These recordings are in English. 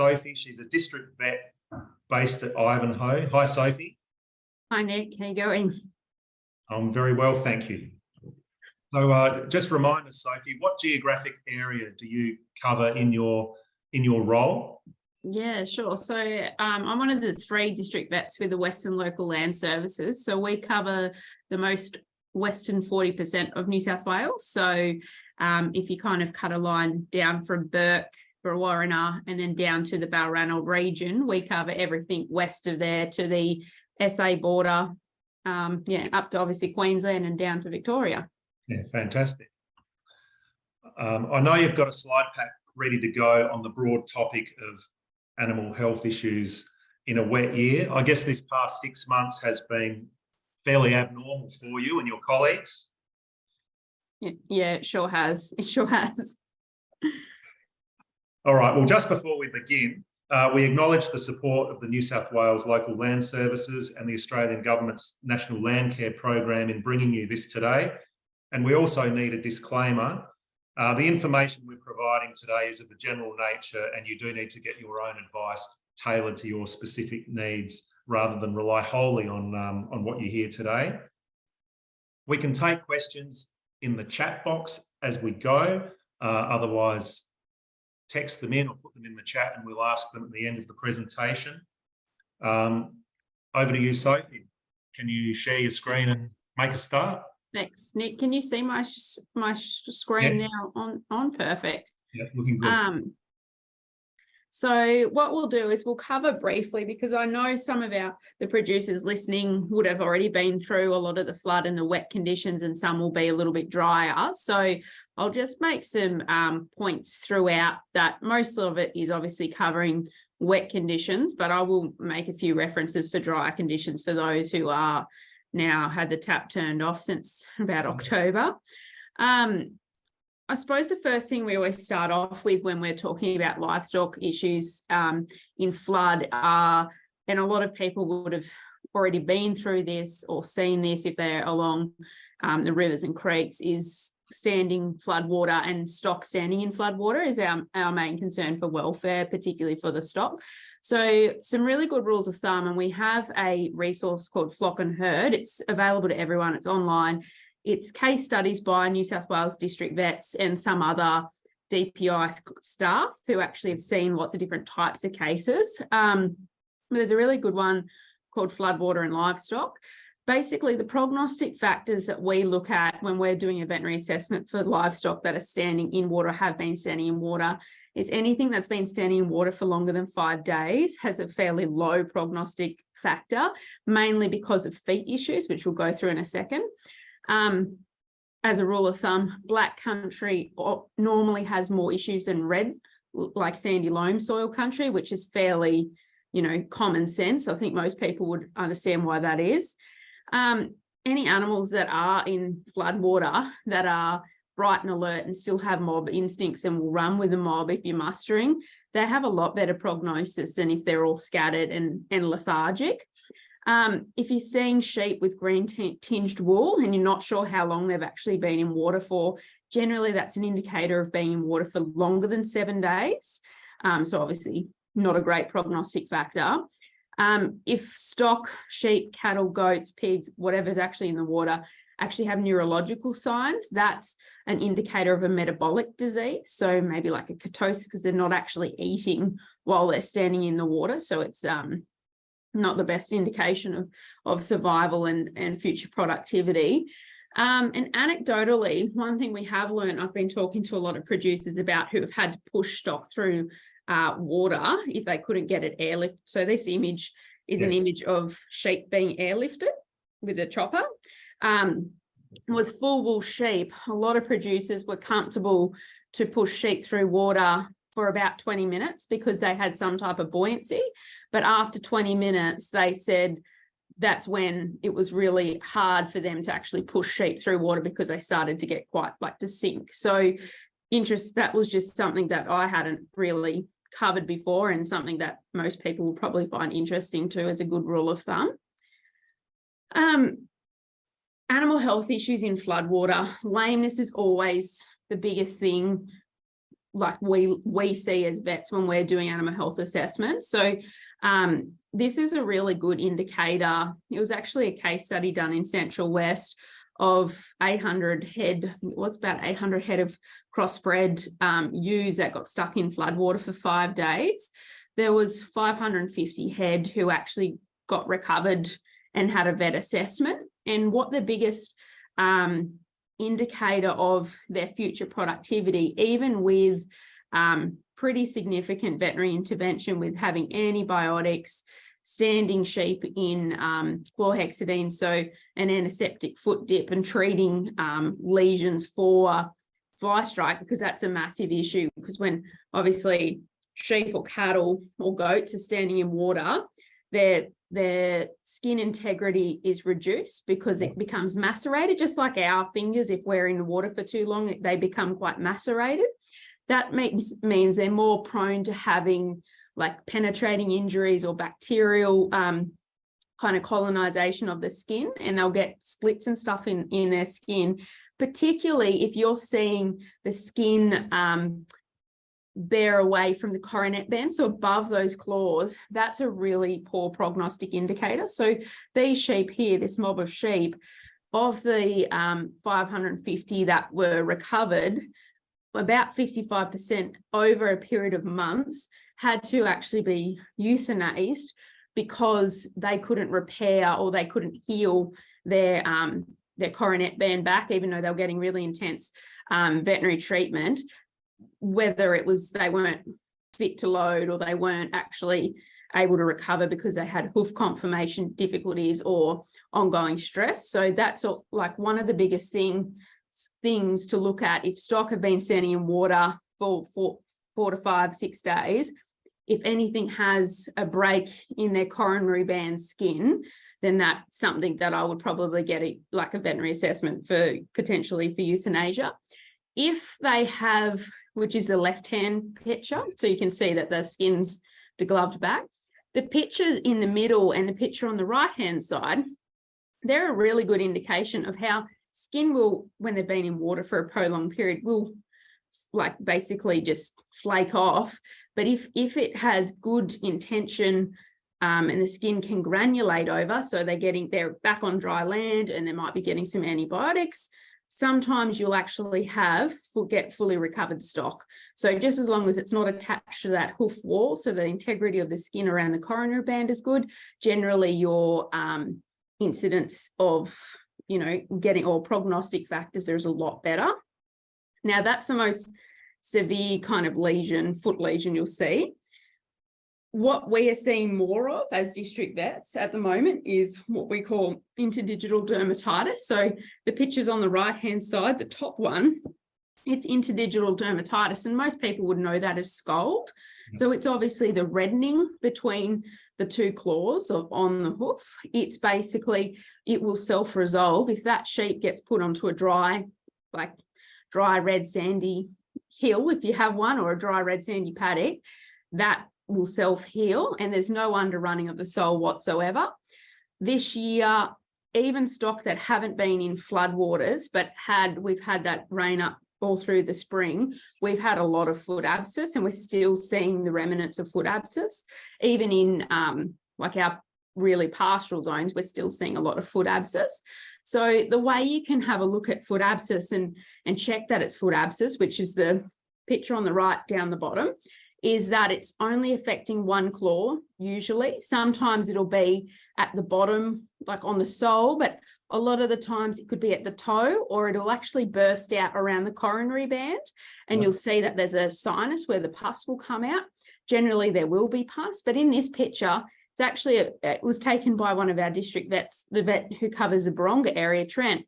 Sophie. She's a district vet based at Ivanhoe. Hi, Sophie. Hi, Nick. How you going? I'm very well, thank you. So just remind us, Sophie, what geographic area do you cover in your role? Yeah, sure. So I'm one of the 3 district vets with the Western Local Land Services. So we cover the most western 40% of New South Wales. So if you kind of cut a line down from Burke, Brewarrina, and then down to the Balranald region, we cover everything west of there to the SA border, up to obviously Queensland and down to Victoria. Yeah, fantastic. I know you've got a slide pack ready to go on the broad topic of animal health issues in a wet year. I guess this past 6 months has been fairly abnormal for you and your colleagues. Yeah, it sure has. It sure has. All right, well, just before we begin, we acknowledge the support of the New South Wales Local Land Services and the Australian Government's National Land Care Program in bringing you this today. And we also need a disclaimer. The information we're providing today is of a general nature, and you do need to get your own advice tailored to your specific needs rather than rely wholly on what you hear today. We can take questions in the chat box as we go. Otherwise, text them in or put them in the chat and we'll ask them at the end of the presentation. Over to you, Sophie. Can you share your screen and make a start? Thanks, Nick. Can you see my screen Yes. now on? Perfect. Yeah, looking good. So what we'll do is we'll cover briefly, because I know some of the producers listening would have already been through a lot of the flood and the wet conditions, and some will be a little bit drier. So I'll just make some points throughout that. Most of it is obviously covering wet conditions, but I will make a few references for drier conditions for those who are now had the tap turned off since about October. I suppose the first thing we always start off with when we're talking about livestock issues in flood are, and a lot of people would have already been through this or seen this if they're along the rivers and creeks, is standing floodwater, and stock standing in floodwater is our main concern for welfare, particularly for the stock. So some really good rules of thumb, and we have a resource called Flock and Herd. It's available to everyone. It's online. It's case studies by New South Wales district vets and some other DPI staff who actually have seen lots of different types of cases. There's a really good one called Floodwater and Livestock. Basically, the prognostic factors that we look at when we're doing a veterinary assessment for livestock that are standing in water, have been standing in water, is anything that's been standing in water for longer than 5 days has a fairly low prognostic factor, mainly because of feet issues, which we'll go through in a second. As a rule of thumb, black country normally has more issues than red, like sandy loam soil country, which is fairly, common sense. I think most people would understand why that is. Any animals that are in floodwater that are bright and alert and still have mob instincts and will run with the mob if you're mustering, they have a lot better prognosis than if they're all scattered and lethargic. If you're seeing sheep with green tinged wool and you're not sure how long they've actually been in water for, generally that's an indicator of being in water for longer than 7 days. So obviously not a great prognostic factor. If stock, sheep, cattle, goats, pigs, whatever's actually in the water actually have neurological signs, that's an indicator of a metabolic disease. So maybe like a ketosis, because they're not actually eating while they're standing in the water. So it's not the best indication of survival and future productivity. And anecdotally, one thing we have learned, I've been talking to a lot of producers about who have had to push stock through water if they couldn't get it airlifted. So this image is an image of sheep being airlifted with a chopper. Was full wool sheep. A lot of producers were comfortable to push sheep through water for about 20 minutes because they had some type of buoyancy. But after 20 minutes, they said that's when it was really hard for them to actually push sheep through water because they started to get quite to sink. So that was just something that I hadn't really covered before, and something that most people will probably find interesting too as a good rule of thumb. Animal health issues in floodwater. Lameness is always the biggest thing like we see as vets when we're doing animal health assessments. So this is a really good indicator. It was actually a case study done in Central West of 800 head, I think it was about 800 head of crossbred ewes that got stuck in floodwater for 5 days. There was 550 head who actually got recovered and had a vet assessment. And what the biggest indicator of their future productivity, even with pretty significant veterinary intervention with having antibiotics, standing sheep in chlorhexidine, so an antiseptic foot dip, and treating lesions for Flystrike, because that's a massive issue, because when obviously sheep or cattle or goats are standing in water, their skin integrity is reduced because it becomes macerated, just like our fingers. If we're in the water for too long, they become quite macerated. That means they're more prone to having like penetrating injuries or bacterial kind of colonization of the skin, and they'll get splits and stuff in their skin, particularly if you're seeing the skin bear away from the coronet band, so above those claws. That's a really poor prognostic indicator. So these sheep here, this mob of sheep, of the 550 that were recovered, about 55% over a period of months had to actually be euthanized because they couldn't repair or they couldn't heal their coronet band back, even though they were getting really intense veterinary treatment, whether it was they weren't fit to load or they weren't actually able to recover because they had hoof conformation difficulties or ongoing stress. So that's like one of the biggest things to look at. If stock have been standing in water for 4 to 5, 6 days, if anything has a break in their coronary band skin, then that's something that I would probably get a veterinary assessment for, potentially for euthanasia. If they have, which is the left-hand picture, so you can see that the skin's degloved back, the picture in the middle and the picture on the right-hand side, they're a really good indication of how skin will, when they've been in water for a prolonged period, will like basically just flake off. But if it has good intention and the skin can granulate over, so they're back on dry land and they might be getting some antibiotics, sometimes you'll actually get fully recovered stock. So just as long as it's not attached to that hoof wall, so the integrity of the skin around the coronary band is good, generally your incidence of getting all prognostic factors, there's a lot better. Now that's the most severe kind of lesion, foot lesion you'll see. What we are seeing more of as district vets at the moment is what we call interdigital dermatitis. So the pictures on the right-hand side, the top one, it's interdigital dermatitis, and most people would know that as scald. So it's obviously the reddening between the two claws on the hoof. It's basically, it will self-resolve. If that sheep gets put onto a dry red sandy hill, if you have one, or a dry red sandy paddock, that will self-heal, and there's no underrunning of the sole whatsoever. This year, even stock that haven't been in floodwaters, but we've had that rain up all through the spring, we've had a lot of foot abscess, and we're still seeing the remnants of foot abscess. Even in our really pastoral zones, we're still seeing a lot of foot abscess. So the way you can have a look at foot abscess and check that it's foot abscess, which is the picture on the right down the bottom, is that it's only affecting one claw usually. Sometimes it'll be at the bottom, like on the sole, but a lot of the times it could be at the toe, or it'll actually burst out around the coronary band, and you'll see that there's a sinus where the pus will come out. Generally there will be pus, but in this picture, it's actually, it was taken by one of our district vets, the vet who covers the Baronga area, Trent,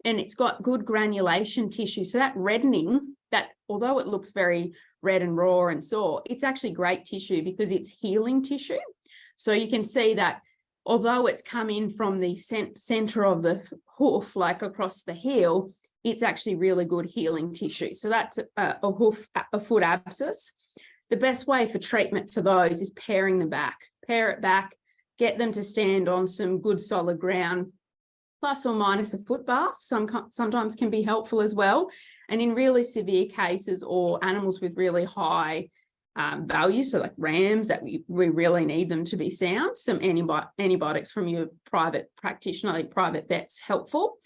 and it's got good granulation tissue. So that reddening, that although it looks very red and raw and sore, it's actually great tissue because it's healing tissue. So you can see that although it's come in from the center of the hoof, like across the heel, it's actually really good healing tissue. So that's a foot abscess. The best way for treatment for those is pairing them back. Pair it back, get them to stand on some good solid ground, plus or minus a foot bath sometimes can be helpful as well. And in really severe cases or animals with really high values, so like rams that we really need them to be sound, some antibiotics from your private practitioner, like private vet's helpful.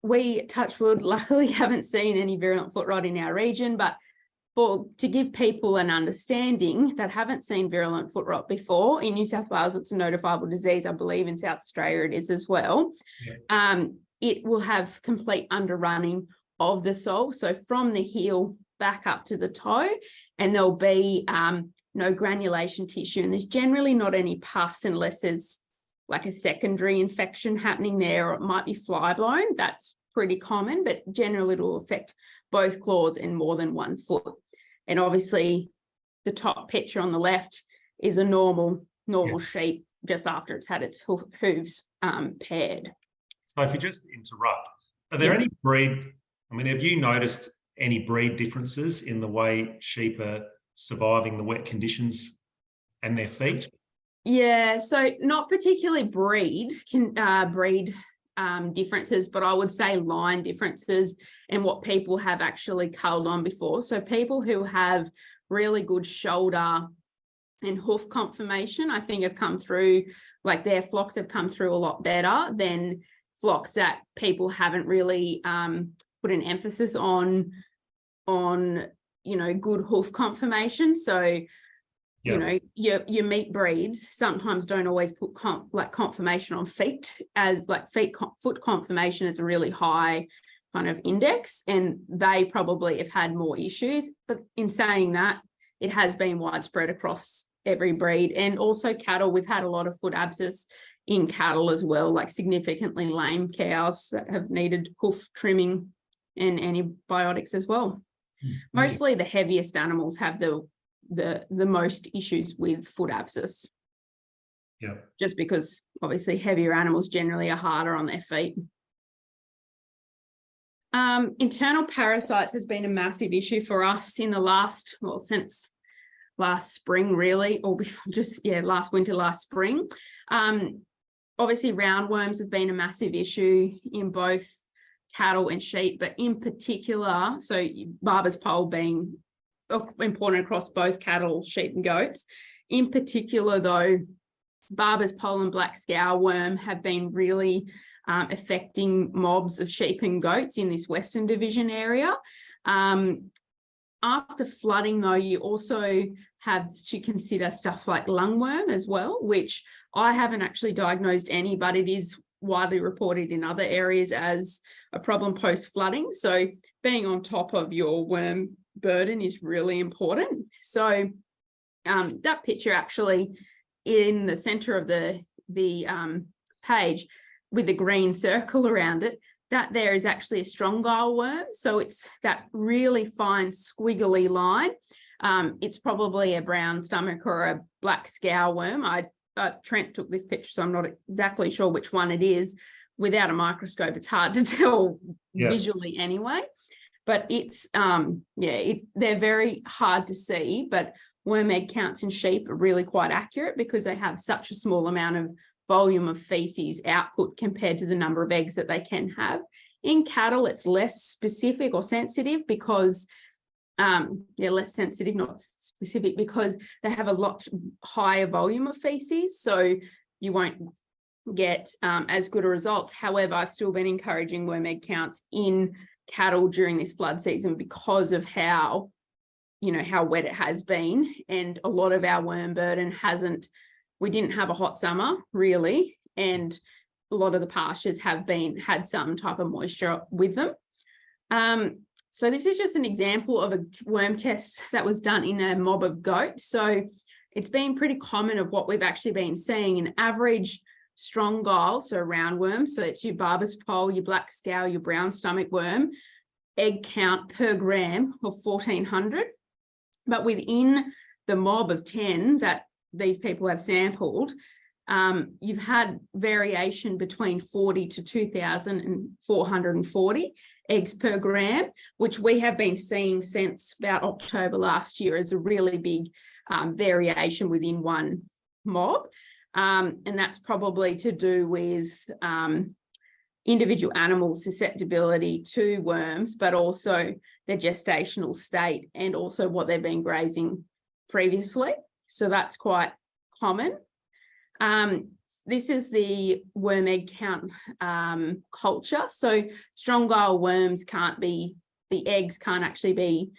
We, touch wood, luckily haven't seen any virulent foot rot in our region, but to give people an understanding that haven't seen virulent foot rot before, in New South Wales, it's a notifiable disease. I believe in South Australia it is as well. Yeah. It will have complete underrunning of the sole. So from the heel back up to the toe, and there'll be no granulation tissue. And there's generally not any pus unless there's like a secondary infection happening there, or it might be fly blown. That's pretty common, but generally it will affect both claws and more than one foot. And obviously the top picture on the left is a normal sheep just after it's had its hooves paired. So if you just interrupt, are there any breed, have you noticed any breed differences in the way sheep are surviving the wet conditions and their feet? Yeah, so not particularly breed differences, but I would say line differences and what people have actually culled on before. So people who have really good shoulder and hoof conformation, I think have come through, like their flocks have come through a lot better than flocks that people haven't really put an emphasis on good hoof conformation. So your meat breeds sometimes don't always put conformation on feet, as like foot conformation is a really high kind of index, and they probably have had more issues. But in saying that, it has been widespread across every breed. And also cattle, we've had a lot of foot abscess in cattle as well, like significantly lame cows that have needed hoof trimming and antibiotics as well. Mostly the heaviest animals have the most issues with foot abscess. Yeah. Just because obviously heavier animals generally are harder on their feet. Internal parasites has been a massive issue for us in the since last spring really, or before last winter, last spring. Obviously roundworms have been a massive issue in both cattle and sheep, but in particular, so barber's pole being important across both cattle, sheep and goats. In particular though, barber's pole and black scour worm have been really affecting mobs of sheep and goats in this Western Division area. After flooding though, you also have to consider stuff like lungworm as well, which I haven't actually diagnosed any, but it is widely reported in other areas as a problem post-flooding. So being on top of your worm burden is really important. So that picture actually in the center of the page with the green circle around it, that there is actually a strongyle worm. So it's that really fine squiggly line. It's probably a brown stomach or a black scour worm. Trent took this picture, so I'm not exactly sure which one it is. Without a microscope, it's hard to tell visually anyway. But it's, they're very hard to see, but worm egg counts in sheep are really quite accurate because they have such a small amount of volume of feces output compared to the number of eggs that they can have. In cattle, it's less specific or sensitive because, less sensitive, not specific, because they have a lot higher volume of feces. So you won't get as good a result. However, I've still been encouraging worm egg counts in cattle during this flood season because of how wet it has been. And a lot of our worm burden we didn't have a hot summer really. And a lot of the pastures have had some type of moisture with them. So this is just an example of a worm test that was done in a mob of goats. So it's been pretty common of what we've actually been seeing. An average strongyle, so roundworm, so it's your barber's pole, your black scour, your brown stomach worm, egg count per gram of 1,400. But within the mob of 10 that these people have sampled, you've had variation between 40 to 2,440 eggs per gram, which we have been seeing since about October last year as a really big variation within one mob. And that's probably to do with individual animal susceptibility to worms, but also their gestational state and also what they've been grazing previously. So that's quite common. This is the worm egg count culture. So strong guile worms the eggs can't actually be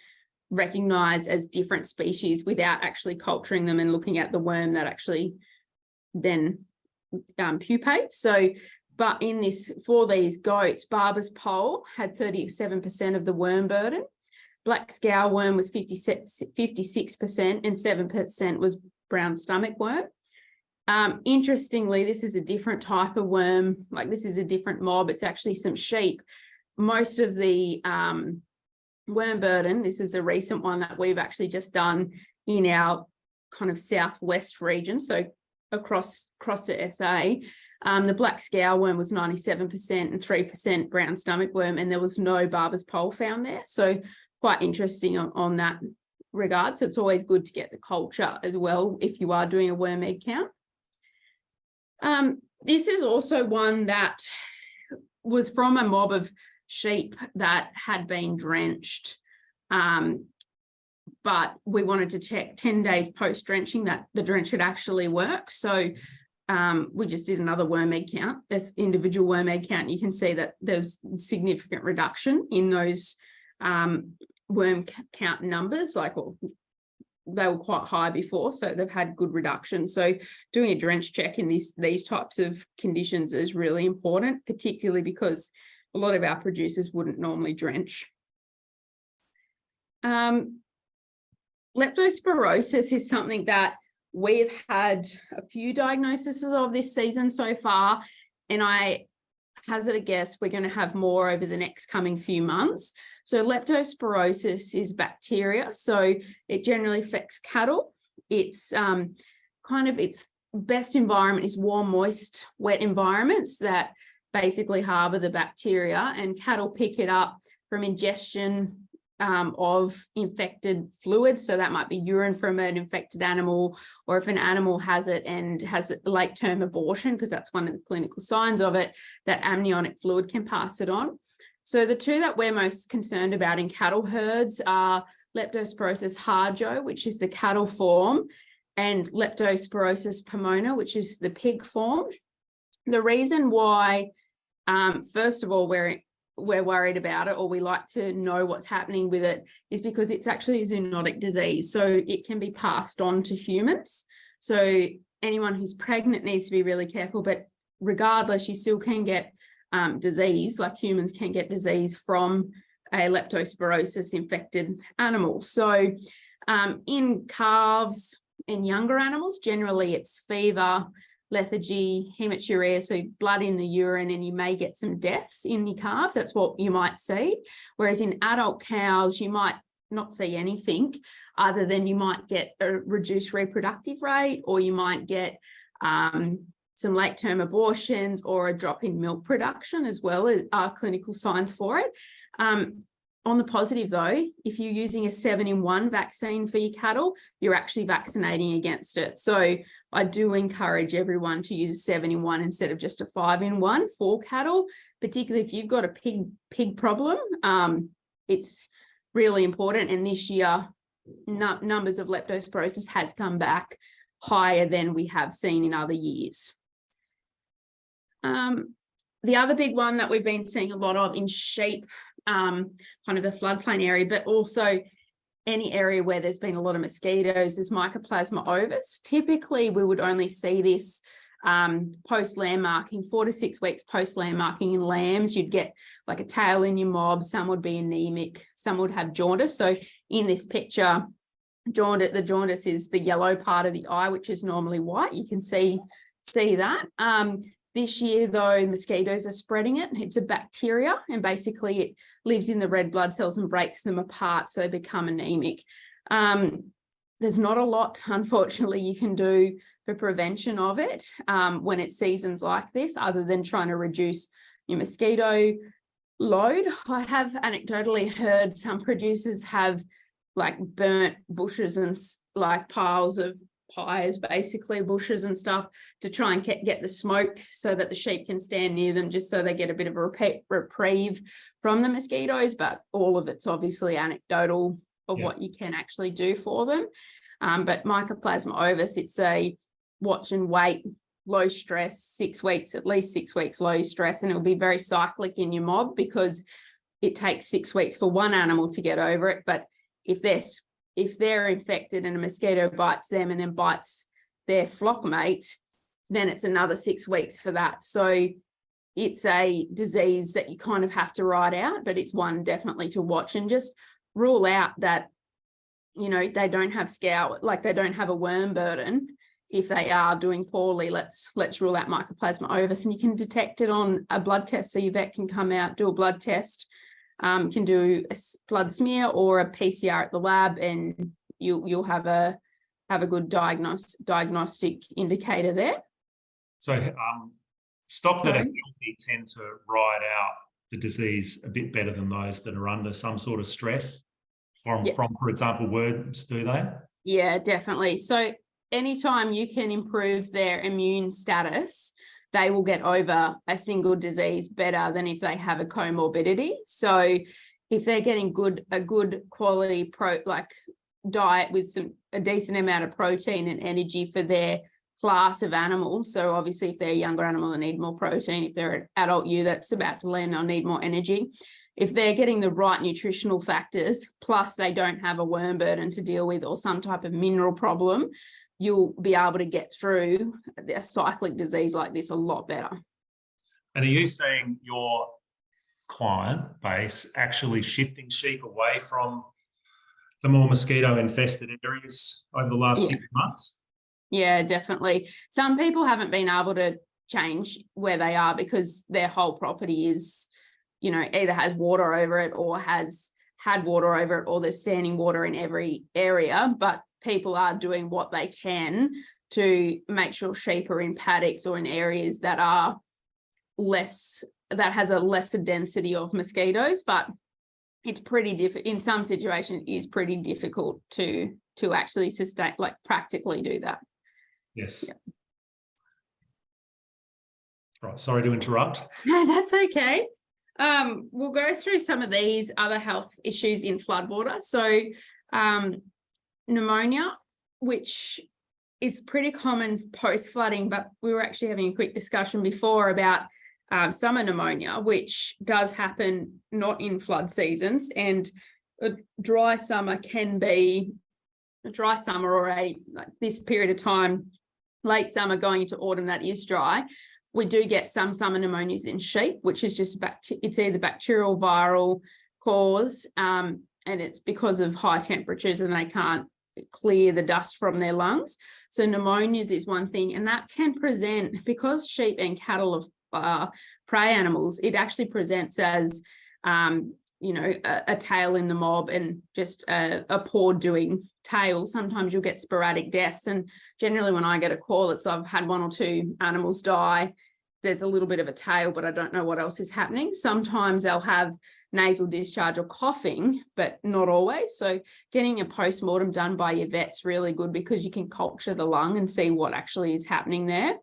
recognised as different species without actually culturing them and looking at the worm that actually then pupates. So, but for these goats, Barber's pole had 37% of the worm burden. Black scour worm was 56% and 7% was brown stomach worm. Interestingly, this is a different type of worm. Like, this is a different mob. It's actually some sheep. Most of the worm burden, this is a recent one that we've actually just done in our kind of southwest region, so across the SA. The black scour worm was 97% and 3% brown stomach worm, and there was no Barber's pole found there. So quite interesting on that regard. So it's always good to get the culture as well if you are doing a worm egg count. This is also one that was from a mob of sheep that had been drenched, but we wanted to check 10 days post-drenching that the drench had actually worked. So we just did another worm egg count, this individual worm egg count. You can see that there's significant reduction in those worm count numbers, they were quite high before, so they've had good reduction. So doing a drench check in these types of conditions is really important, particularly because a lot of our producers wouldn't normally drench. Leptospirosis is something that we've had a few diagnoses of this season so far, and I hazard a guess we're going to have more over the next coming few months. So leptospirosis is bacteria, so it generally affects cattle. It's its best environment is warm, moist, wet environments that basically harbour the bacteria, and cattle pick it up from ingestion of infected fluids. So that might be urine from an infected animal, or if an animal has it and has a late-term abortion, because that's one of the clinical signs of it, that amniotic fluid can pass it on. So the two that we're most concerned about in cattle herds are Leptospirosis harjo, which is the cattle form, and Leptospirosis pomona, which is the pig form. The reason why, first of all, we're worried about it, or we like to know what's happening with it, is because it's actually a zoonotic disease. So it can be passed on to humans. So anyone who's pregnant needs to be really careful, but regardless, you still can get disease, like humans can get disease from a leptospirosis infected animal. So in calves and younger animals, generally it's fever, lethargy, hematuria, so blood in the urine, and you may get some deaths in your calves. That's what you might see. Whereas in adult cows, you might not see anything other than you might get a reduced reproductive rate, or you might get some late-term abortions or a drop in milk production as well as clinical signs for it. On the positive though, if you're using a 7-in-1 vaccine for your cattle, you're actually vaccinating against it. So I do encourage everyone to use a 7-in-1 instead of just a 5-in-1 for cattle, particularly if you've got a pig problem. It's really important. And this year, numbers of leptospirosis has come back higher than we have seen in other years. The other big one that we've been seeing a lot of in sheep, kind of the floodplain area, but also any area where there's been a lot of mosquitoes, is Mycoplasma ovis. Typically, we would only see this post-lamb marking, 4 to 6 weeks post-lamb marking in lambs. You'd get like a tail in your mob, some would be anemic, some would have jaundice. So in this picture, the jaundice is the yellow part of the eye, which is normally white. You can see that. This year, though, mosquitoes are spreading it. It's a bacteria, and basically it lives in the red blood cells and breaks them apart, so they become anemic. There's not a lot, unfortunately, you can do for prevention of it when it's seasons like this, other than trying to reduce your mosquito load. I have anecdotally heard some producers have like burnt bushes and like piles of pyres, basically bushes and stuff, to try and get the smoke so that the sheep can stand near them, just so they get a bit of a reprieve from the mosquitoes. But all of it's obviously anecdotal of what you can actually do for them. But Mycoplasma ovis, it's a watch and wait, low stress, 6 weeks, at least 6 weeks low stress, and it'll be very cyclic in your mob because it takes 6 weeks for one animal to get over it. But if they're infected and a mosquito bites them and then bites their flock mate, then it's another 6 weeks for that. So it's a disease that you kind of have to ride out, but it's one definitely to watch, and just rule out that, you know, they don't have scour, like they don't have a worm burden. If they are doing poorly, let's rule out Mycoplasma ovis, and you can detect it on a blood test. So your vet can come out, do a blood test, can do a blood smear or a PCR at the lab, and you'll have a good diagnostic indicator there. So stock that are healthy tend to ride out the disease a bit better than those that are under some sort of stress from, for example, worms, do they? Yeah, definitely. So anytime you can improve their immune status, they will get over a single disease better than if they have a comorbidity. So if they're getting a good quality diet with a decent amount of protein and energy for their class of animals. So obviously if they're a younger animal, they need more protein. If they're an adult ewe that's about to land, they'll need more energy. If they're getting the right nutritional factors, plus they don't have a worm burden to deal with or some type of mineral problem, you'll be able to get through a cyclic disease like this a lot better. And are you seeing your client base actually shifting sheep away from the more mosquito-infested areas over the last 6 months? Yeah, definitely. Some people haven't been able to change where they are because their whole property is, you know, either has water over it or has had water over it, or there's standing water in every area. But people are doing what they can to make sure sheep are in paddocks or in areas that are that has a lesser density of mosquitoes. But it's pretty difficult in some situations. It is pretty difficult to actually sustain, like practically do that. Yes. Yeah. Right. Sorry to interrupt. No, that's okay. We'll go through some of these other health issues in floodwater. So pneumonia, which is pretty common post-flooding, but we were actually having a quick discussion before about summer pneumonia, which does happen not in flood seasons, and a dry summer can be a dry summer or this period of time, late summer going into autumn, that is dry. We do get some summer pneumonias in sheep, which is just it's either bacterial, viral cause, and it's because of high temperatures and they can't clear the dust from their lungs. So pneumonias is one thing, and that can present, because sheep and cattle are prey animals, it actually presents as you know, a tail in the mob and just a poor doing tail. Sometimes you'll get sporadic deaths, and generally when I get a call, it's I've had 1 or 2 animals die. There's a little bit of a tail, but I don't know what else is happening. Sometimes they'll have nasal discharge or coughing, but not always. So getting a post-mortem done by your vet's really good, because you can culture the lung and see what actually is happening there.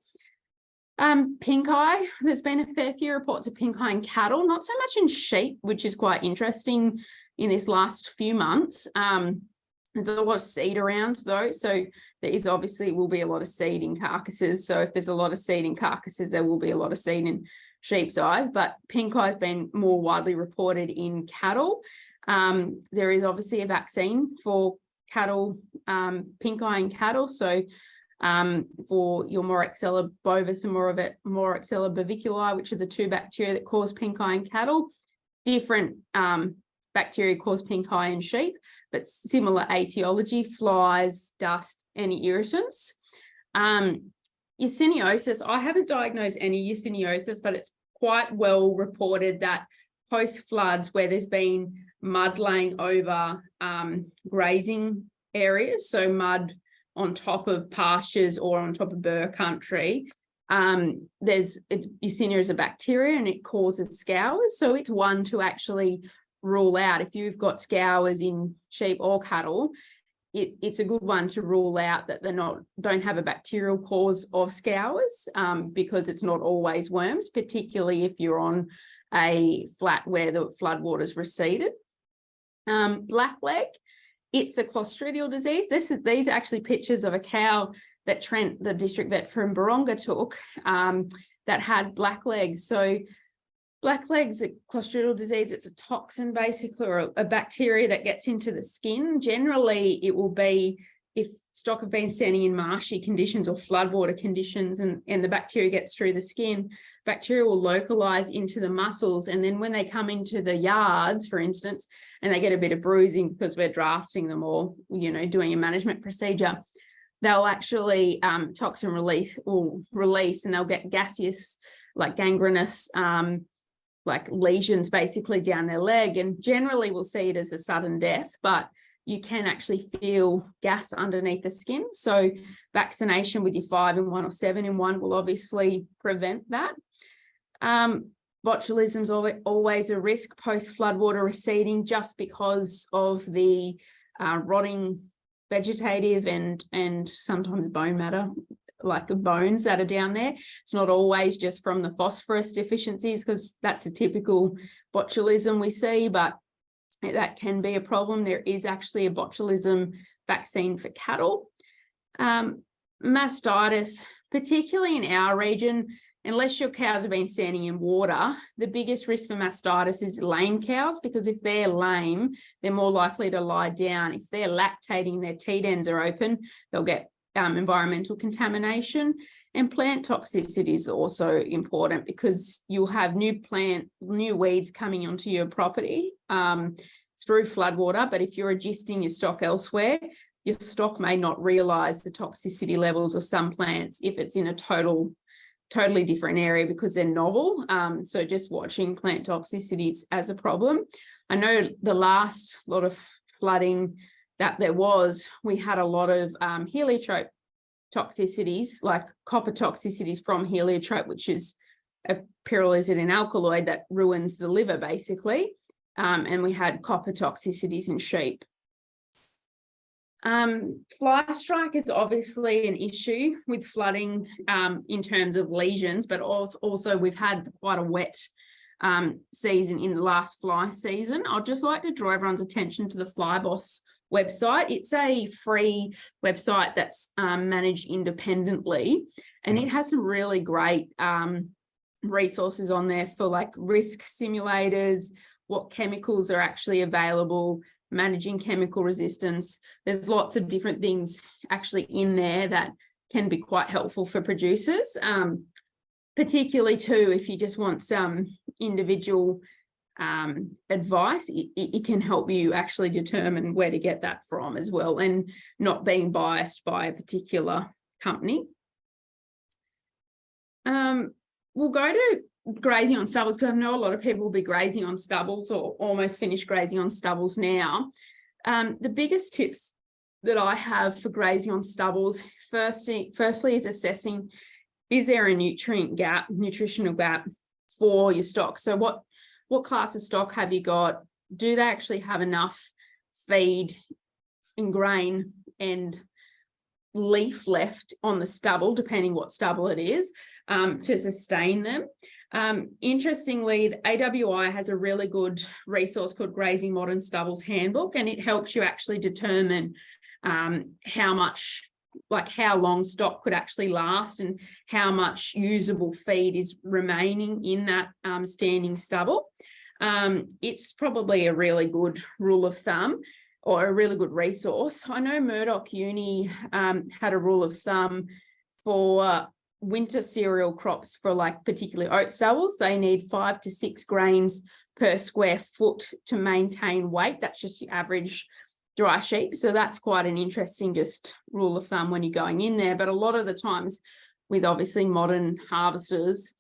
Pink eye, there's been a fair few reports of pink eye in cattle, not so much in sheep, which is quite interesting in this last few months. There's a lot of seed around though, so there is obviously will be a lot of seed in carcasses. So if there's a lot of seed in carcasses, there will be a lot of seed in sheep's eyes, but pink eye has been more widely reported in cattle. There is obviously a vaccine for cattle, pink eye in cattle. So for your Moraxella bovis and Moraxella boviculi, which are the 2 bacteria that cause pink eye in cattle. Different bacteria cause pink eye in sheep, but similar etiology: flies, dust, any irritants. Yersiniosis, I haven't diagnosed any yersiniosis, but it's quite well reported that post-floods where there's been mud laying over grazing areas, so mud on top of pastures or on top of burr country, Yersinia is a bacteria and it causes scours. So it's one to actually rule out. If you've got scours in sheep or cattle, it's a good one to rule out that don't have a bacterial cause of scours, because it's not always worms, particularly if you're on a flat where the floodwater's receded. Blackleg, it's a clostridial disease. These are actually pictures of a cow that Trent, the district vet from Baronga, took that had blacklegs. So blackleg's a clostridial disease. It's a toxin basically, or a bacteria that gets into the skin. Generally, it will be if stock have been standing in marshy conditions or floodwater conditions and the bacteria gets through the skin, bacteria will localize into the muscles. And then when they come into the yards, for instance, and they get a bit of bruising because we're drafting them or, doing a management procedure, they'll actually toxin release and they'll get gaseous, like gangrenous, like lesions basically down their leg. And generally we'll see it as a sudden death, but you can actually feel gas underneath the skin. So vaccination with your 5-in-1 or 7-in-1 will obviously prevent that. Botulism is always a risk post floodwater receding, just because of the rotting vegetative and sometimes bone matter, like bones that are down there. It's not always just from the phosphorus deficiencies, because that's a typical botulism we see, but that can be a problem. There is actually a botulism vaccine for cattle. Mastitis, particularly in our region, unless your cows have been standing in water, the biggest risk for mastitis is lame cows, because if they're lame, they're more likely to lie down. If they're lactating, their teat ends are open, they'll get environmental contamination. And plant toxicity is also important, because you'll have new weeds coming onto your property through floodwater. But if you're adjusting your stock elsewhere, your stock may not realise the toxicity levels of some plants if it's in a totally different area, because they're novel. So just watching plant toxicities as a problem. I know the last lot of flooding that there was, we had a lot of heliotrope toxicities, like copper toxicities from heliotrope, which is a pyrrolizidine alkaloid that ruins the liver basically. And we had copper toxicities in sheep. Flystrike is obviously an issue with flooding in terms of lesions, but also we've had quite a wet season in the last fly season. I'd just like to draw everyone's attention to the Flyboss website. It's a free website that's managed independently, and it has some really great resources on there for like risk simulators, what chemicals are actually available, managing chemical resistance. There's lots of different things actually in there that can be quite helpful for producers, particularly too if you just want some individual advice. It can help you actually determine where to get that from as well, and not being biased by a particular company. We'll go to grazing on stubbles, because I know a lot of people will be grazing on stubbles or almost finished grazing on stubbles now. The biggest tips that I have for grazing on stubbles, firstly is assessing, is there a nutritional gap for your stock? So what class of stock have you got? Do they actually have enough feed and grain and leaf left on the stubble, depending what stubble it is, to sustain them? Interestingly, the AWI has a really good resource called Grazing Modern Stubbles Handbook, and it helps you actually determine how much, like how long stock could actually last and how much usable feed is remaining in that standing stubble. It's probably a really good rule of thumb, or a really good resource. I know Murdoch Uni had a rule of thumb for winter cereal crops, for like particularly oat stubbles. They need 5 to 6 grains per square foot to maintain weight. That's just your average dry sheep. So that's quite an interesting just rule of thumb when you're going in there. But a lot of the times with obviously modern harvesters,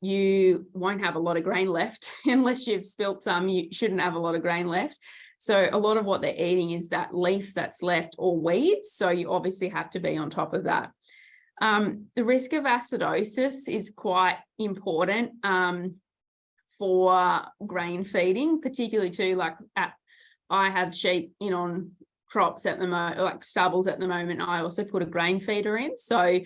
you won't have a lot of grain left unless you've spilt some. You shouldn't have a lot of grain left. So a lot of what they're eating is that leaf that's left or weeds. So you obviously have to be on top of that. The risk of acidosis is quite important for grain feeding, particularly too, like I have sheep in on crops at the moment, like stubbles at the moment, I also put a grain feeder in. So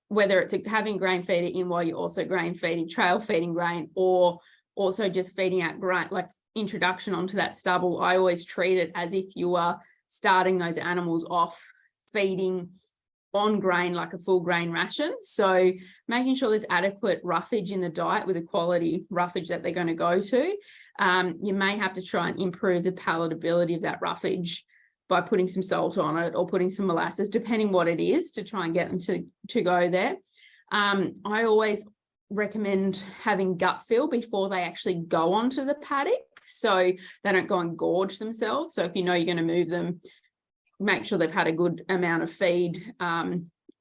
whether it's having grain feeder in while you're also grain feeding, trail feeding grain, or also just feeding out grain, like introduction onto that stubble, I always treat it as if you are starting those animals off feeding on grain, like a full grain ration. So making sure there's adequate roughage in the diet with a quality roughage that they're going to go to. You may have to try and improve the palatability of that roughage by putting some salt on it or putting some molasses, depending what it is, to try and get them to go there. I always recommend having gut fill before they actually go onto the paddock, so they don't go and gorge themselves. So if you know you're going to move them, make sure they've had a good amount of feed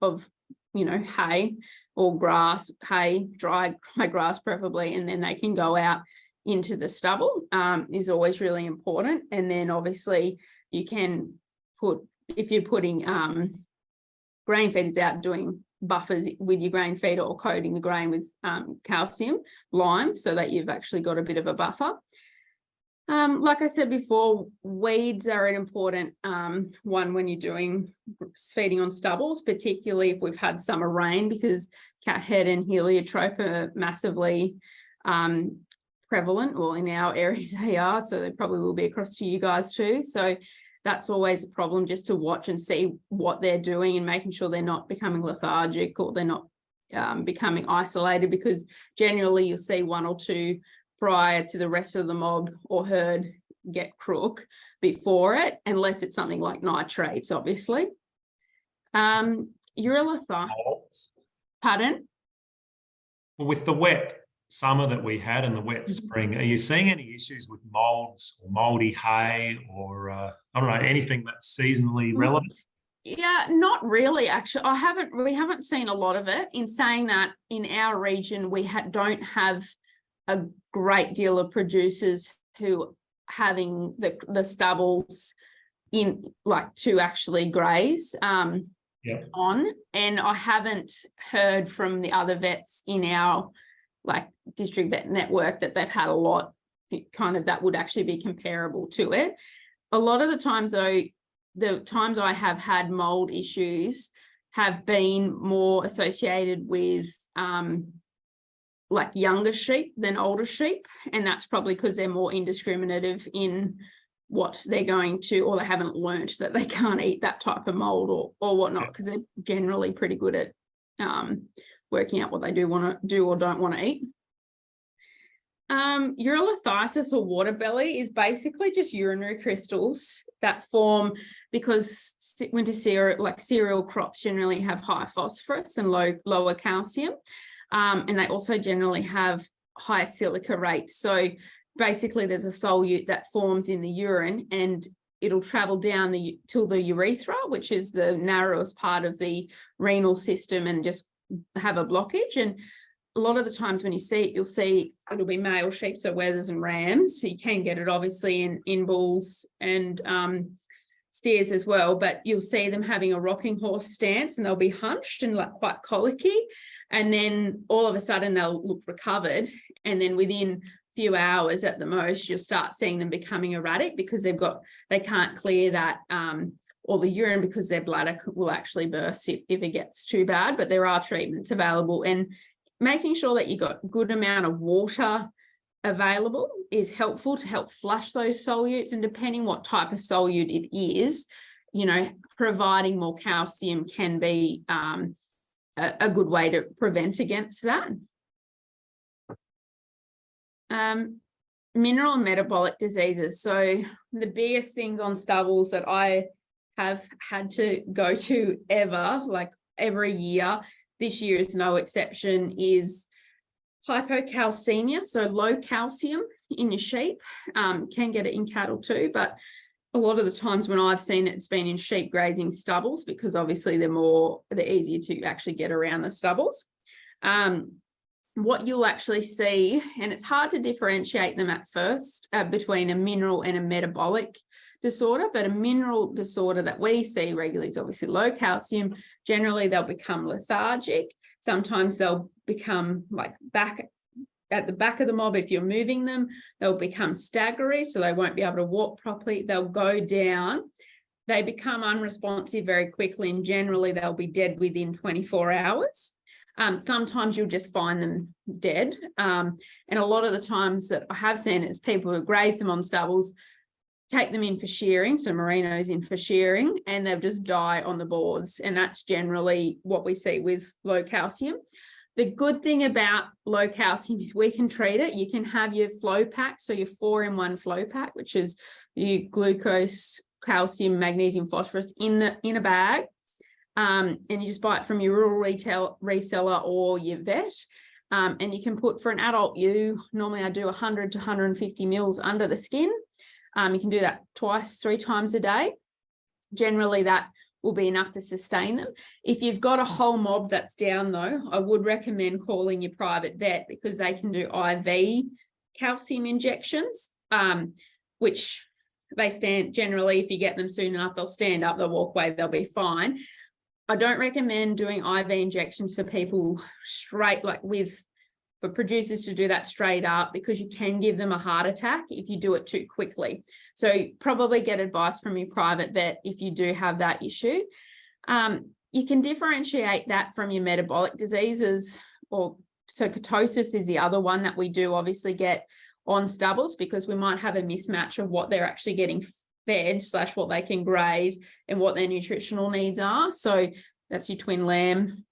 of, hay or grass, hay, dry grass preferably, and then they can go out into the stubble is always really important. And then obviously you can put, if you're putting grain feeders out, doing buffers with your grain feeder or coating the grain with calcium lime, so that you've actually got a bit of a buffer. Like I said before, weeds are an important one when you're doing feeding on stubbles, particularly if we've had summer rain, because cathead and heliotrope are massively prevalent. Well, in our areas they are, so they probably will be across to you guys too. So that's always a problem, just to watch and see what they're doing and making sure they're not becoming lethargic or they're not becoming isolated, because generally you'll see one or two prior to the rest of the mob or herd get crook before it, unless it's something like nitrates, obviously. Urolithiasis. Pardon? Well, with the wet summer that we had and the wet spring, are you seeing any issues with molds or mouldy hay or, I don't know, anything that's seasonally relevant? Yeah, not really, actually. We haven't seen a lot of it. In saying that, in our region, we don't have a great deal of producers who having the stubbles in, like, to actually graze on. And I haven't heard from the other vets in our district vet network that they've had a lot kind of that would actually be comparable to it. A lot of the times though, the times I have had mold issues have been more associated with younger sheep than older sheep, and that's probably because they're more indiscriminative in what they're going to, or they haven't learnt that they can't eat that type of mold or whatnot, because they're generally pretty good at working out what they do want to do or don't want to eat. Urolithiasis or water belly is basically just urinary crystals that form because winter cereal crops generally have high phosphorus and lower calcium, and they also generally have high silica rates. So basically there's a solute that forms in the urine, and it'll travel down till the urethra, which is the narrowest part of the renal system, and just have a blockage. And a lot of the times when you see it, you'll see it'll be male sheep, so wethers and rams. So you can get it obviously in bulls and steers as well, but you'll see them having a rocking horse stance, and they'll be hunched and quite colicky, and then all of a sudden they'll look recovered, and then within few hours at the most you'll start seeing them becoming erratic because they can't clear that or the urine, because their bladder will actually burst if it gets too bad. But there are treatments available, and making sure that you've got a good amount of water available is helpful to help flush those solutes. And depending what type of solute it is, providing more calcium can be a good way to prevent against that. Mineral and metabolic diseases. So the biggest things on stubbles that I have had to go to every year, this year is no exception, is hypocalcemia, so low calcium in your sheep. Can get it in cattle too, but a lot of the times when I've seen it, it's been in sheep grazing stubbles, because obviously they're easier to actually get around the stubbles. What you'll actually see, and it's hard to differentiate them at first between a mineral and a metabolic disorder, but a mineral disorder that we see regularly is obviously low calcium. Generally, they'll become lethargic. Sometimes they'll become back at the back of the mob. If you're moving them, they'll become staggery, so they won't be able to walk properly. They'll go down. they become unresponsive very quickly, and generally they'll be dead within 24 hours. Sometimes you'll just find them dead. And a lot of the times that I have seen is people who graze them on stubbles, take them in for shearing, so merinos in for shearing, and they'll just die on the boards. And that's generally what we see with low calcium. The good thing about low calcium is we can treat it. You can have your flow pack, so your 4-in-1 flow pack, which is your glucose, calcium, magnesium, phosphorus in a bag. And you just buy it from your rural reseller or your vet. And you can put, for an adult ewe, normally I do 100 to 150 mils under the skin. You can do that 2-3 times a day. Generally, that will be enough to sustain them. If you've got a whole mob that's down, though, I would recommend calling your private vet, because they can do IV calcium injections, which they stand, generally, if you get them soon enough, they'll stand up, they'll walk away, they'll be fine. I don't recommend doing IV injections for people straight, like for producers to do that straight up, because you can give them a heart attack if you do it too quickly. So probably get advice from your private vet if you do have that issue. You can differentiate that from your metabolic diseases, or so ketosis is the other one that we do obviously get on stubbles, because we might have a mismatch of what they're actually getting fed / what they can graze and what their nutritional needs are. So that's your twin lamb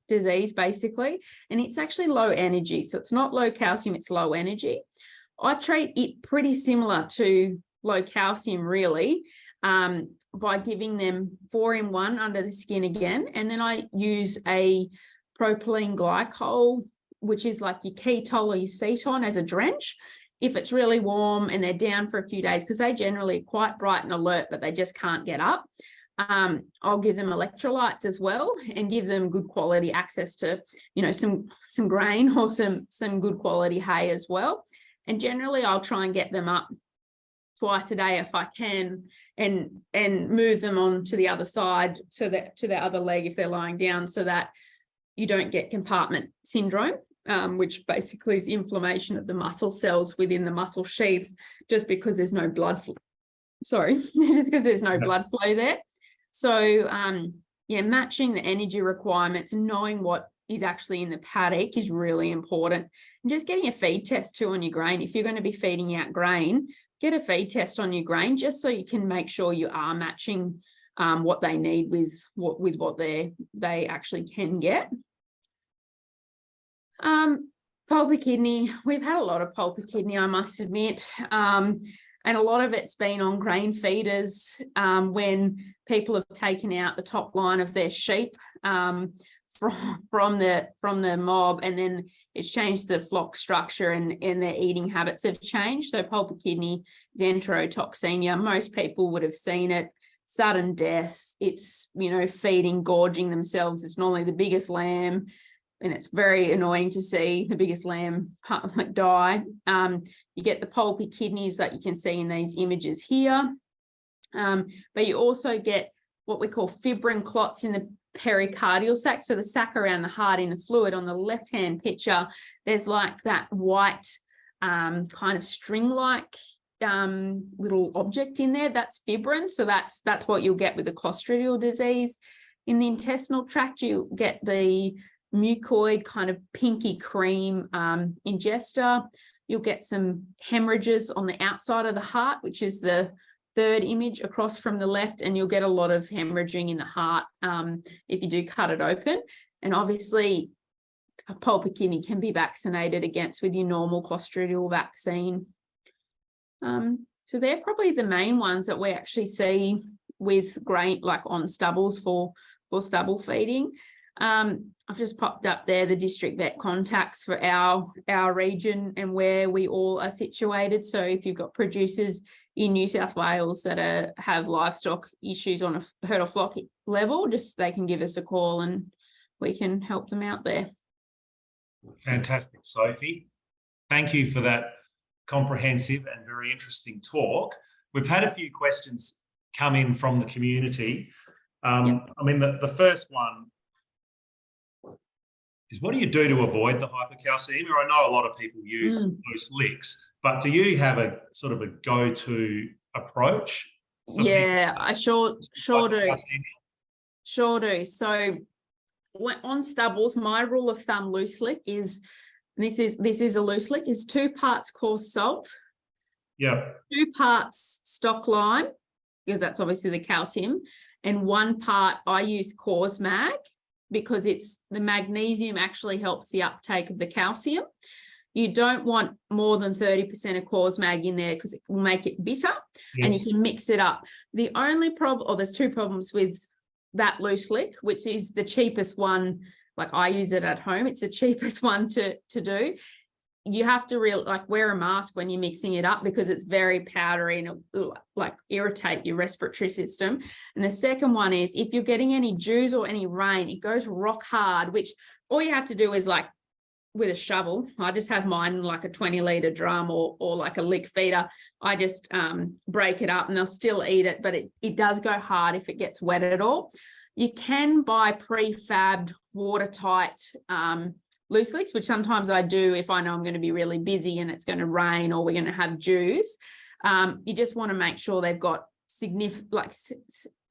disease basically, and it's actually low energy, so it's not low calcium, it's low energy. I treat it pretty similar to low calcium really, by giving them 4-in-1 under the skin again, and then I use a propylene glycol, which is like your ketol or your ceton, as a drench if it's really warm and they're down for a few days, because they generally are quite bright and alert but they just can't get up. I'll give them electrolytes as well, and give them good quality access to, some grain or some good quality hay as well. And generally I'll try and get them up twice a day if I can, and move them on to the other side, so that to the other leg if they're lying down, so that you don't get compartment syndrome, which basically is inflammation of the muscle cells within the muscle sheath, just because there's no blood flow. Just because there's no blood flow there. So, matching the energy requirements and knowing what is actually in the paddock is really important. And just getting a feed test too on your grain. If you're going to be feeding out grain, get a feed test on your grain, just so you can make sure you are matching what they need with what they actually can get. Pulpy kidney, we've had a lot of pulpy kidney, I must admit. And a lot of it's been on grain feeders when people have taken out the top line of their sheep from the mob, and then it's changed the flock structure and their eating habits have changed. So pulpy kidney is enterotoxemia. Most people would have seen it. Sudden death. It's, feeding, gorging themselves. It's normally the biggest lamb. And it's very annoying to see the biggest lamb die. You get the pulpy kidneys that you can see in these images here. But you also get what we call fibrin clots in the pericardial sac. So the sac around the heart in the fluid. On the left-hand picture, there's like that white kind of string-like little object in there. That's fibrin. So that's what you'll get with the clostridial disease. In the intestinal tract, you get the mucoid kind of pinky cream ingesta. You'll get some hemorrhages on the outside of the heart, which is the third image across from the left, and you'll get a lot of hemorrhaging in the heart if you do cut it open. And obviously a pulpy kidney can be vaccinated against with your normal clostridial vaccine. So they're probably the main ones that we actually see with grain, like on stubbles for stubble feeding. I've just popped up there the district vet contacts for our region and where we all are situated. So if you've got producers in New South Wales that have livestock issues on a herd or flock level, just they can give us a call and we can help them out there. Fantastic, Sophie. Thank you for that comprehensive and very interesting talk. We've had a few questions come in from the community. Yep. I mean, the first one is, what do you do to avoid the hypercalcemia? I know a lot of people use loose licks, but do you have a sort of a go-to approach Yeah, I sure do. Sure do. So on stubbles, my rule of thumb loose lick is, this is a loose lick, is 2 parts coarse salt. Yeah. 2 parts stock lime, because that's obviously the calcium, and 1 part I use Scours mag, because the magnesium actually helps the uptake of the calcium. You don't want more than 30% of Scours mag in there because it will make it bitter. Yes. And you can mix it up. The only problem, or there's 2 problems with that loose lick, which is the cheapest one. Like I use it at home. It's the cheapest one to do. You have to wear a mask when you're mixing it up because it's very powdery and it'll like irritate your respiratory system. And the second one is if you're getting any dews or any rain, it goes rock hard, which all you have to do is like with a shovel. I just have mine in like a 20-litre drum or like a lick feeder. I just break it up and they'll still eat it, but it does go hard if it gets wet at all. You can buy prefabbed watertight loose licks, which sometimes I do if I know I'm going to be really busy and it's going to rain or we're going to have dews. You just want to make sure they've got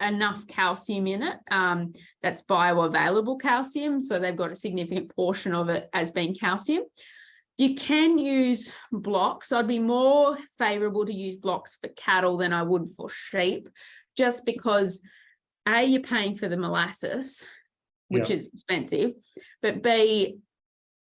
enough calcium in it, that's bioavailable calcium, so they've got a significant portion of it as being calcium. You can use blocks. I'd be more favourable to use blocks for cattle than I would for sheep, just because A, you're paying for the molasses, which is expensive, but B,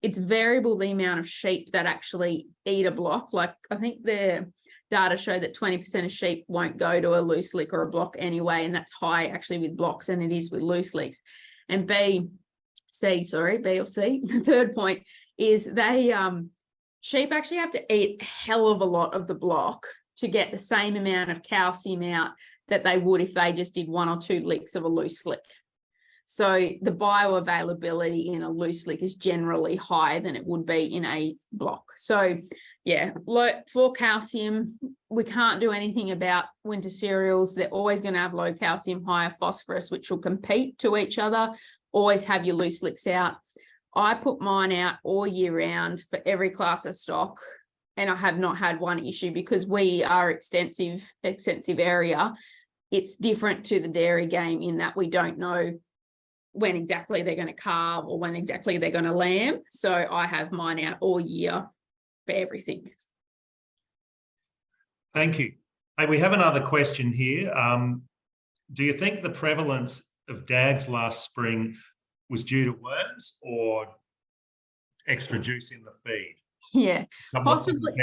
it's variable the amount of sheep that actually eat a block. Like I think the data show that 20% of sheep won't go to a loose lick or a block anyway, and that's high actually with blocks than it is with loose licks. And B or C, the third point is sheep actually have to eat a hell of a lot of the block to get the same amount of calcium out that they would if they just did 1 or 2 licks of a loose lick. So the bioavailability in a loose lick is generally higher than it would be in a block. So yeah, for calcium, we can't do anything about winter cereals. They're always going to have low calcium, higher phosphorus, which will compete to each other. Always have your loose licks out. I put mine out all year round for every class of stock, and I have not had one issue because we are extensive area. It's different to the dairy game in that we don't know when exactly they're going to calve or when exactly they're going to lamb. So I have mine out all year for everything. Thank you. Hey, we have another question here. Do you think the prevalence of DAGs last spring was due to worms or extra juice in the feed? Yeah, possibly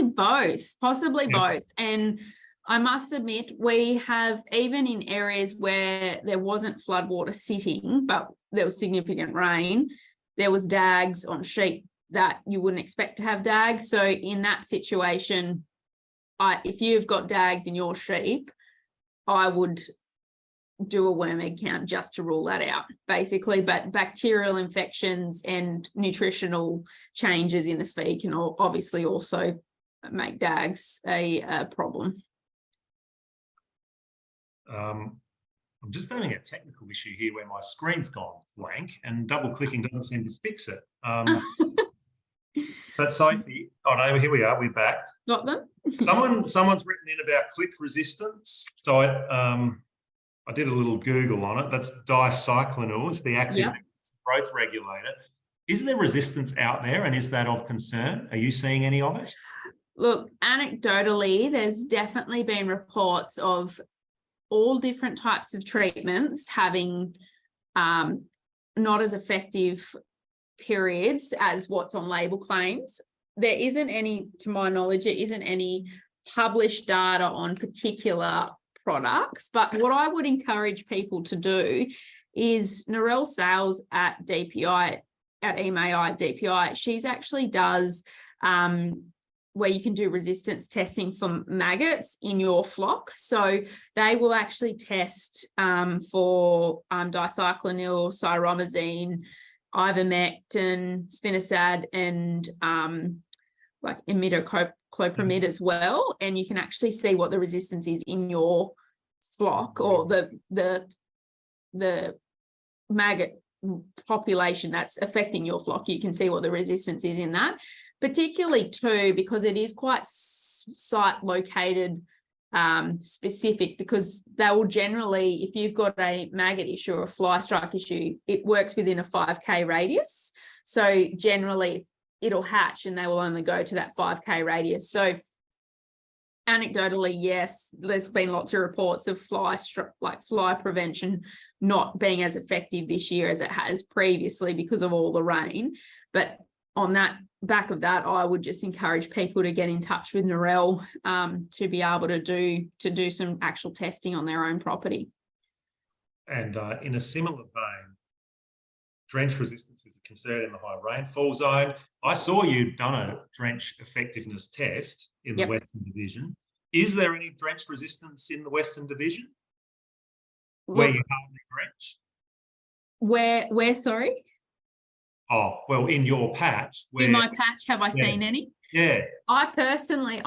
both. And I must admit, we have, even in areas where there wasn't floodwater sitting, but there was significant rain, there was DAGs on sheep that you wouldn't expect to have DAGs. So in that situation, if you've got DAGs in your sheep, I would do a worm egg count just to rule that out, basically. But bacterial infections and nutritional changes in the feed can obviously also make DAGs a problem. I'm just having a technical issue here where my screen's gone blank and double clicking doesn't seem to fix it. But Sophie, oh no, here we are, we're back. Got them? Someone's written in about click resistance. So I did a little Google on it. That's dicyclonil, it's the active growth regulator. Is there resistance out there, and is that of concern? Are you seeing any of it? Look, anecdotally, there's definitely been reports of all different types of treatments having not as effective periods as what's on label claims. There isn't any, to my knowledge, there isn't any published data on particular products, but what I would encourage people to do is Narelle Sales at DPI, at EMAI DPI, she's actually does where you can do resistance testing for maggots in your flock. So they will actually test for dicyclonil, cyromazine, ivermectin, spinosad, and like imidacloprid as well. And you can actually see what the resistance is in your flock, or the maggot population that's affecting your flock. You can see what the resistance is in that, particularly too, because it is quite site located specific, because they will generally, if you've got a maggot issue or a fly strike issue, it works within a 5K radius. So generally it'll hatch and they will only go to that 5K radius. So anecdotally, yes, there's been lots of reports of fly prevention not being as effective this year as it has previously because of all the rain. But on that back of that, I would just encourage people to get in touch with Narelle to be able to do some actual testing on their own property. And in a similar vein, drench resistance is a concern in the high rainfall zone. I saw you'd done a drench effectiveness test in the Western Division. Is there any drench resistance in the Western Division where you hardly drench? Where, sorry? Oh, well, in your patch. In my patch, have I seen any? Yeah. I personally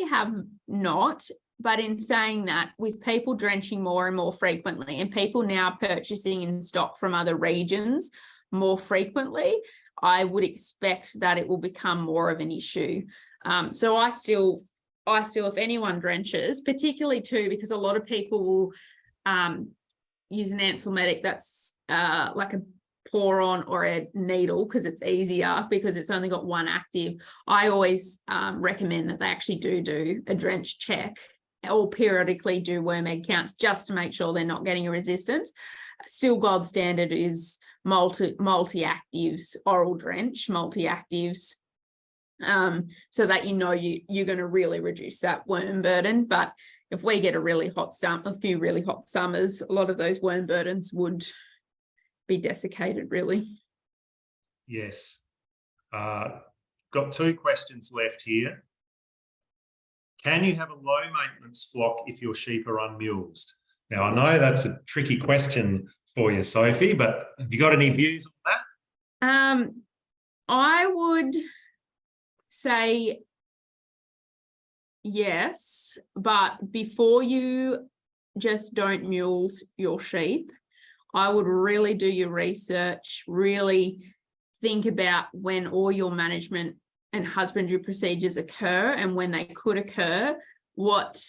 have not, but in saying that, with people drenching more and more frequently and people now purchasing in stock from other regions more frequently, I would expect that it will become more of an issue. So I still, if anyone drenches, particularly too, because a lot of people will use an anthelmetic that's like a pour on or a needle because it's easier, because it's only got one active. I always recommend that they actually do a drench check or periodically do worm egg counts just to make sure they're not getting a resistance. Still, gold standard is multi-actives, oral drench, multi-actives, so that you're going to really reduce that worm burden. But if we get a few really hot summers, a lot of those worm burdens would be desiccated, really. Yes. Got two questions left here. Can you have a low maintenance flock if your sheep are unmulesed? Now, I know that's a tricky question for you, Sophie, but have you got any views on that? I would say yes, but before you just don't mulese your sheep, I would really do your research, really think about when all your management and husbandry procedures occur and when they could occur, what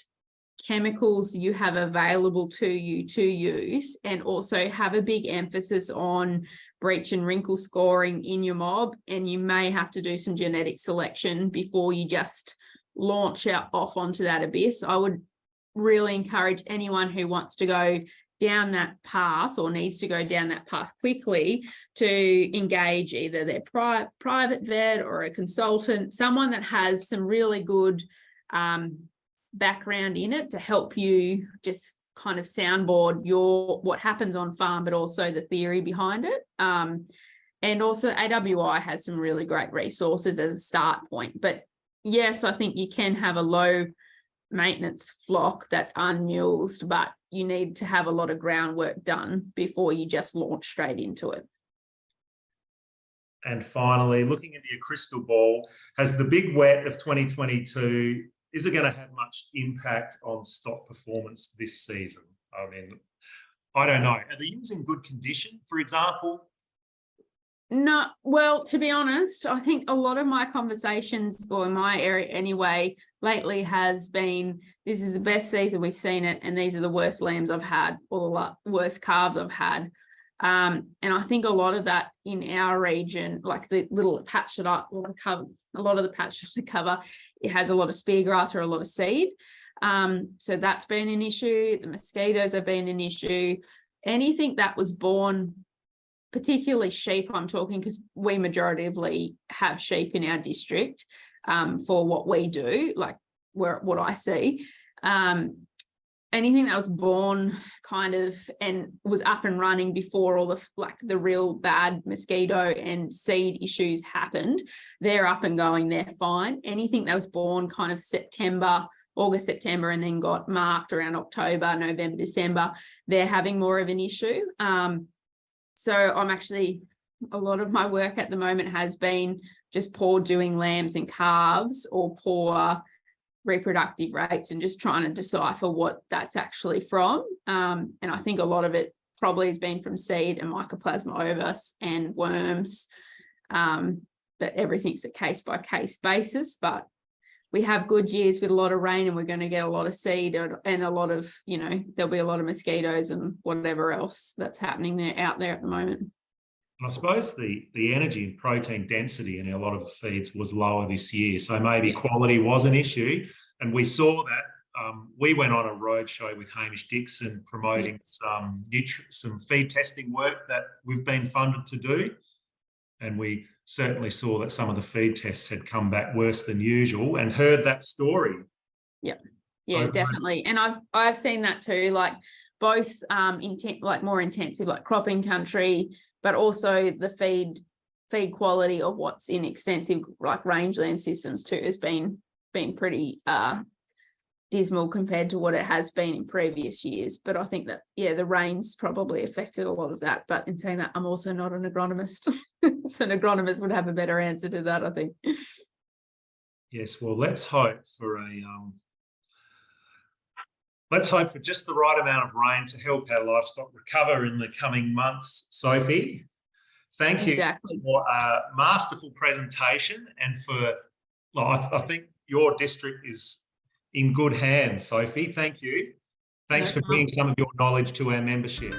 chemicals you have available to you to use, and also have a big emphasis on breach and wrinkle scoring in your mob. And you may have to do some genetic selection before you just launch off onto that abyss. I would really encourage anyone who wants to go down that path or needs to go down that path quickly to engage either their private vet or a consultant, someone that has some really good background in it to help you just kind of soundboard what happens on farm, but also the theory behind it. And also AWI has some really great resources as a start point. But yes, I think you can have a low maintenance flock that's unmulesed, but you need to have a lot of groundwork done before you just launch straight into it. And finally, looking into your crystal ball, has the big wet of 2022, is it going to have much impact on stock performance this season? I mean, I don't know. Are the ewes in good condition, for example? No, well, to be honest, I think a lot of my conversations, or in my area anyway, lately has been, this is the best season we've seen it, and these are the worst lambs I've had, or the worst calves I've had. And I think a lot of that in our region, like the little patch that I want to cover, a lot of the patches to cover, it has a lot of spear grass or a lot of seed. So that's been an issue. The mosquitoes have been an issue. Anything that was born, particularly sheep, I'm talking, because we majoritively have sheep in our district for what we do, like what I see. Anything that was born kind of and was up and running before all the real bad mosquito and seed issues happened, they're up and going, they're fine. Anything that was born kind of August, September, and then got marked around October, November, December, they're having more of an issue. So I'm actually, a lot of my work at the moment has been just poor doing lambs and calves or poor reproductive rates and just trying to decipher what that's actually from. And I think a lot of it probably has been from seed and Mycoplasma Ovis and worms. But everything's a case by case basis. But we have good years with a lot of rain and we're going to get a lot of seed and a lot of, you know, there'll be a lot of mosquitoes and whatever else that's happening there out there at the moment. And I suppose the energy and protein density in a lot of the feeds was lower this year. So maybe quality was an issue. And we saw that. We went on a roadshow with Hamish Dixon promoting some feed testing work that we've been funded to do. And we certainly saw that some of the feed tests had come back worse than usual and heard that story. Yeah, definitely. And I've seen that too, like both more intensive, like cropping country, but also the feed quality of what's in extensive like rangeland systems too has been pretty dismal compared to what it has been in previous years. But I think that, the rain's probably affected a lot of that. But in saying that, I'm also not an agronomist. So an agronomist would have a better answer to that, I think. Yes, well, let's hope for just the right amount of rain to help our livestock recover in the coming months, Sophie. Thank you for a masterful presentation and for, I think your district is in good hands, Sophie. Thank you. Thanks for bringing some of your knowledge to our membership.